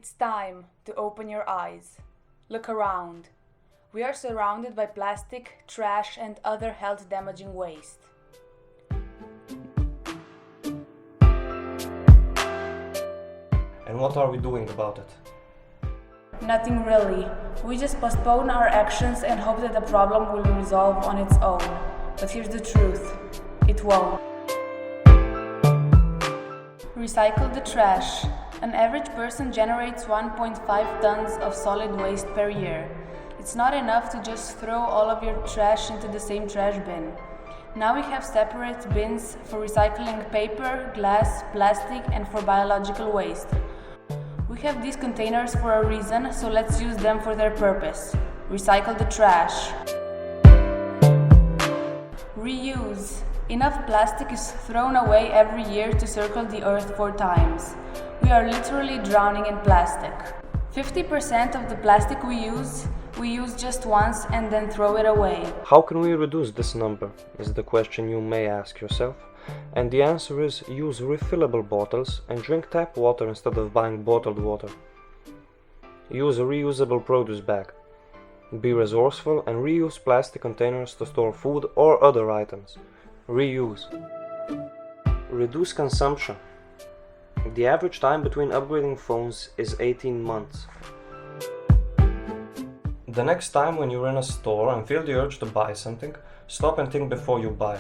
It's time to open your eyes. Look around. We are surrounded by plastic, trash, and other health-damaging waste. And what are we doing about it? Nothing really. We just postpone our actions and hope that the problem will resolve on its own. But here's the truth. It won't. Recycle the trash. An average person generates 1.5 tons of solid waste per year. It's not enough to just throw all of your trash into the same trash bin. Now we have separate bins for recycling paper, glass, plastic, and for biological waste. We have these containers for a reason, so let's use them for their purpose. Recycle the trash. Reuse. Enough plastic is thrown away every year to circle the earth 4 times. We are literally drowning in plastic. 50% of the plastic we use just once and then throw it away. How can we reduce this number, is the question you may ask yourself. And the answer is use refillable bottles and drink tap water instead of buying bottled water. Use a reusable produce bag. Be resourceful and reuse plastic containers to store food or other items. Reuse. Reduce consumption. The average time between upgrading phones is 18 months. The next time when you're in a store and feel the urge to buy something, stop and think before you buy.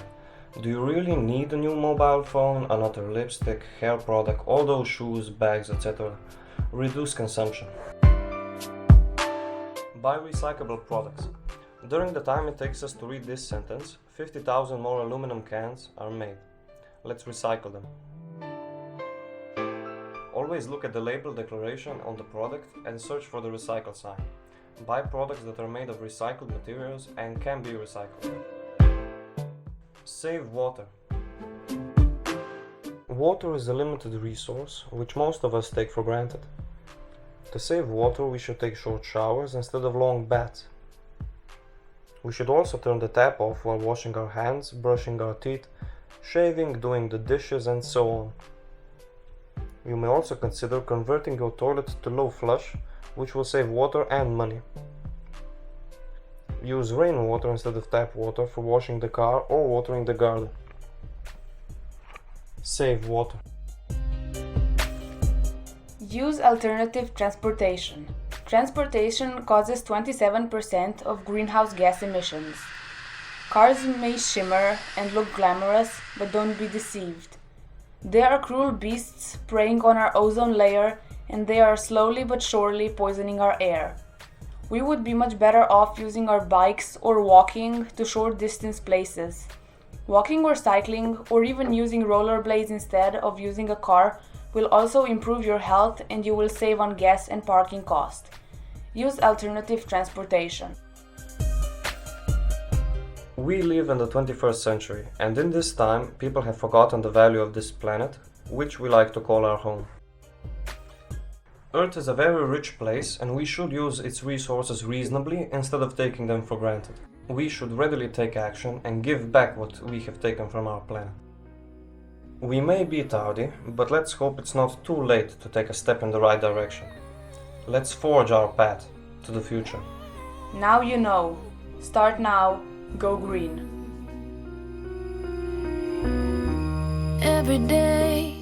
Do you really need a new mobile phone, another lipstick, hair product, all those shoes, bags, etc.? Reduce consumption. Buy recyclable products. During the time it takes us to read this sentence, 50,000 more aluminum cans are made. Let's recycle them. Always look at the label declaration on the product and search for the recycle sign. Buy products that are made of recycled materials and can be recycled. Save water. Water is a limited resource which most of us take for granted. To save water, we should take short showers instead of long baths. We should also turn the tap off while washing our hands, brushing our teeth, shaving, doing the dishes, and so on. You may also consider converting your toilet to low flush, which will save water and money. Use rainwater instead of tap water for washing the car or watering the garden. Save water. Use alternative transportation. Transportation causes 27% of greenhouse gas emissions. Cars may shimmer and look glamorous, but don't be deceived. They are cruel beasts preying on our ozone layer, and they are slowly but surely poisoning our air. We would be much better off using our bikes or walking to short distance places. Walking or cycling, or even using rollerblades instead of using a car, will also improve your health and you will save on gas and parking cost. Use alternative transportation. We live in the 21st century, and in this time people have forgotten the value of this planet, which we like to call our home. Earth is a very rich place and we should use its resources reasonably instead of taking them for granted. We should readily take action and give back what we have taken from our planet. We may be tardy, but let's hope it's not too late to take a step in the right direction. Let's forge our path to the future. Now you know. Start now. Go green. Every day